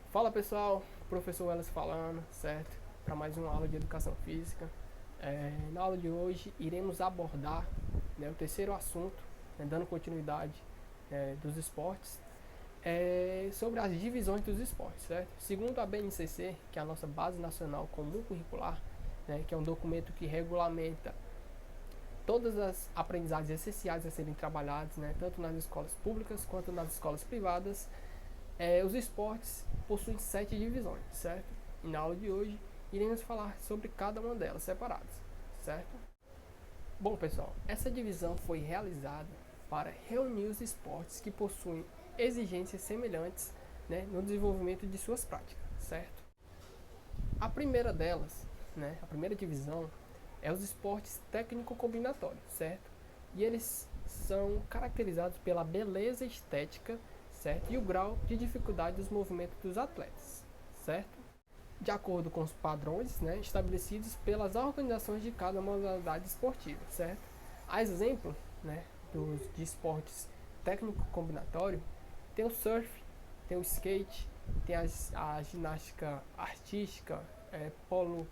Fala pessoal, professor Wallace falando, certo? Para mais uma aula de educação física. Na aula de hoje iremos abordar, o terceiro assunto, dando continuidade dos esportes, sobre as divisões dos esportes, certo? Segundo a BNCC, que é a nossa Base Nacional Comum Curricular, que é um documento que regulamenta todas as aprendizagens essenciais a serem trabalhadas, tanto nas escolas públicas quanto nas escolas privadas. Os esportes possuem 7 divisões, certo? E na aula de hoje iremos falar sobre cada uma delas separadas, certo? Bom pessoal, essa divisão foi realizada para reunir os esportes que possuem exigências semelhantes, no desenvolvimento de suas práticas, certo? A primeira delas, a primeira divisão, é os esportes técnico-combinatórios, certo? E eles são caracterizados pela beleza estética, certo? E o grau de dificuldade dos movimentos dos atletas, certo? De acordo com os padrões, estabelecidos pelas organizações de cada modalidade esportiva, certo? A exemplo, de esportes técnico-combinatório, tem o surf, tem o skate, tem a ginástica artística, polo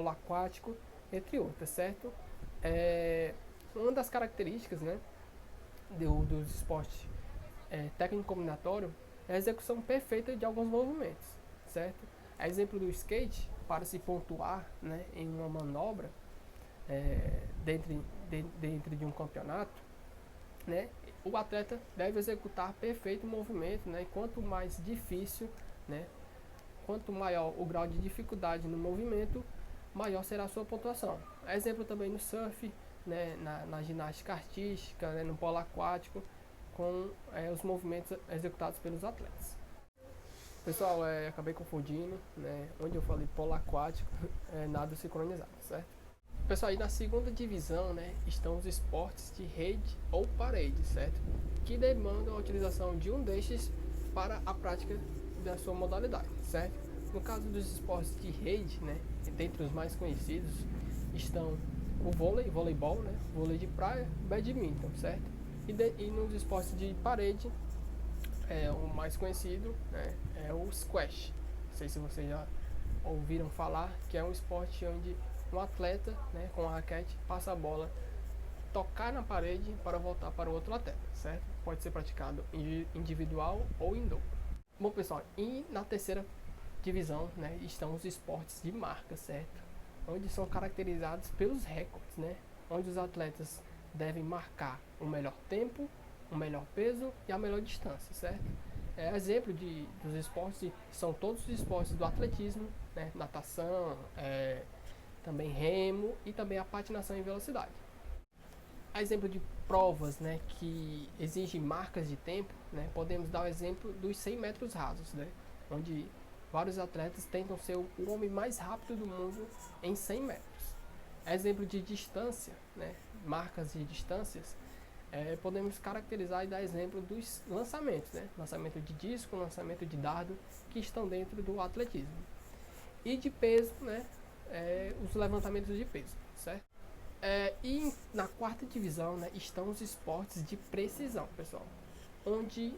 aquático, entre outras, certo? Uma das características, dos esportes técnico combinatório é a execução perfeita de alguns movimentos, certo? A exemplo do skate, para se pontuar, em uma manobra dentro de um campeonato, o atleta deve executar perfeito movimento, e quanto mais difícil, quanto maior o grau de dificuldade no movimento, maior será a sua pontuação. Exemplo também no surf, na ginástica artística, no polo aquático, com os movimentos executados pelos atletas. Pessoal, acabei confundindo, onde eu falei polo aquático, nado sincronizado, certo? Pessoal, e na segunda divisão, estão os esportes de rede ou parede, certo? Que demandam a utilização de um destes para a prática da sua modalidade, certo? No caso dos esportes de rede, dentre os mais conhecidos, estão o voleibol, vôlei de praia, badminton, certo? E nos esportes de parede, o mais conhecido é o squash. Não sei se vocês já ouviram falar, que é um esporte onde um atleta, com a raquete, passa a bola, tocar na parede para voltar para o outro atleta, certo? Pode ser praticado individual ou em dupla. Bom pessoal, e na terceira divisão, estão os esportes de marca, certo? Onde são caracterizados pelos recordes, onde os atletas devem marcar o melhor tempo, o melhor peso e a melhor distância, certo? Exemplo dos esportes são todos os esportes do atletismo, natação, também remo e também a patinação em velocidade. A exemplo de provas, que exigem marcas de tempo, podemos dar o exemplo dos 100 metros rasos, onde vários atletas tentam ser o homem mais rápido do mundo em 100 metros. Exemplo de distância, marcas de distâncias, podemos caracterizar e dar exemplo dos lançamentos, lançamento de disco, lançamento de dardo, que estão dentro do atletismo. E de peso, os levantamentos de peso, certo? E na quarta divisão, estão os esportes de precisão, pessoal, onde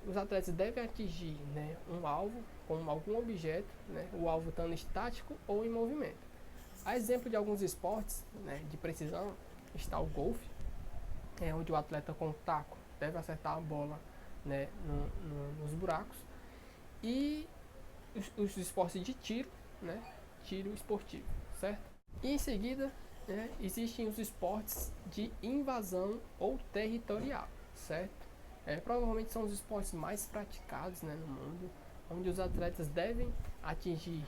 os atletas devem atingir, um alvo com algum objeto, o alvo estando estático ou em movimento. A exemplo de alguns esportes, de precisão, está o golfe, onde o atleta com o taco deve acertar a bola, nos buracos, e os esportes de tiro, tiro esportivo, certo? E em seguida, existem os esportes de invasão ou territorial, certo? Provavelmente são os esportes mais praticados, no mundo, onde os atletas devem atingir,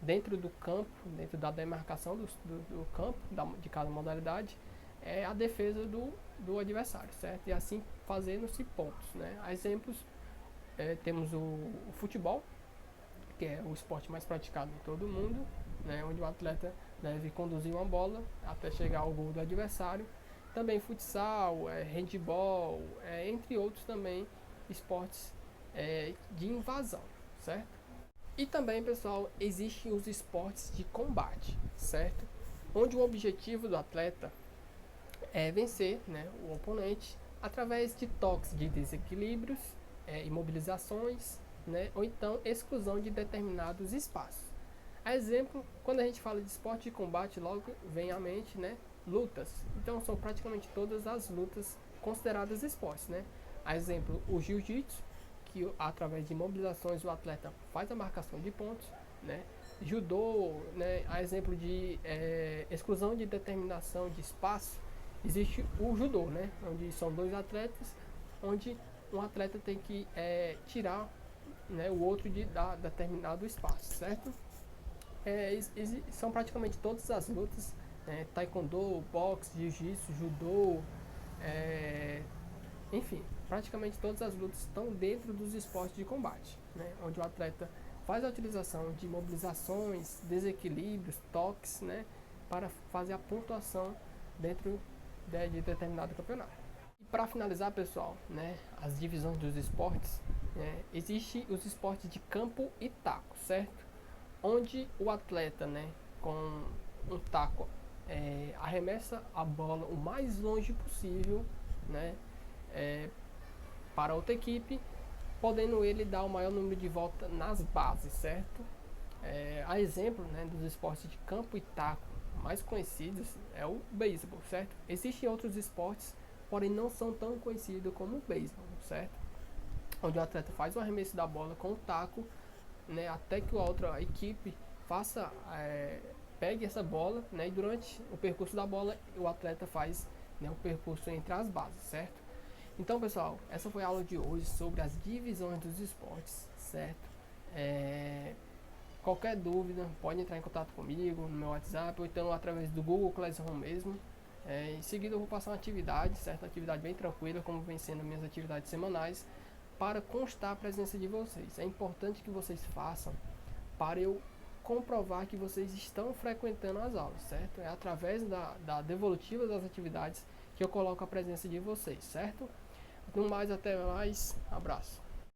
dentro do campo, dentro da demarcação do campo de cada modalidade, a defesa do adversário, certo? E assim fazendo-se pontos, Exemplos, temos o futebol, que é o esporte mais praticado em todo o mundo, onde o atleta deve conduzir uma bola até chegar ao gol do adversário. Também futsal, handball, entre outros também esportes de invasão, certo? E também, pessoal, existem os esportes de combate, certo? Onde o objetivo do atleta é vencer, o oponente através de toques de desequilíbrios, imobilizações, né, ou então exclusão de determinados espaços. A exemplo, quando a gente fala de esporte de combate, logo vem à mente, né, lutas. Então são praticamente todas as lutas consideradas esportes, né? A exemplo, o jiu-jitsu, que através de imobilizações o atleta faz a marcação de pontos, né? Judô, né? A exemplo de exclusão de determinação de espaço, existe o judô, né? Onde são dois atletas, onde um atleta tem que tirar, né, o outro de determinado espaço, certo? São praticamente todas as lutas, né? Taekwondo, boxe, jiu-jitsu, judô, enfim, praticamente todas as lutas estão dentro dos esportes de combate, né? Onde o atleta faz a utilização de mobilizações, desequilíbrios, toques, né? Para fazer a pontuação dentro de determinado campeonato. E para finalizar, pessoal, né? As divisões dos esportes, né? Existe os esportes de campo e taco, certo? Onde o atleta, né, com um taco, arremessa a bola o mais longe possível, né, para outra equipe, podendo ele dar o maior número de voltas nas bases, certo? A exemplo, né, dos esportes de campo e taco mais conhecidos é o beisebol, certo? Existem outros esportes, porém não são tão conhecidos como o beisebol, certo? Onde o atleta faz o arremesso da bola com o taco, né, até que a outra equipe faça, pegue essa bola, né, e durante o percurso da bola o atleta faz, né, o percurso entre as bases, certo? Então, pessoal, essa foi a aula de hoje sobre as divisões dos esportes, certo? Qualquer dúvida pode entrar em contato comigo no meu WhatsApp ou então através do Google Classroom mesmo. Em seguida eu vou passar uma atividade, certa atividade bem tranquila, como vem sendo minhas atividades semanais, para constar a presença de vocês. É importante que vocês façam para eu comprovar que vocês estão frequentando as aulas, certo? É através da devolutiva das atividades que eu coloco a presença de vocês, certo? No mais, até mais, abraço.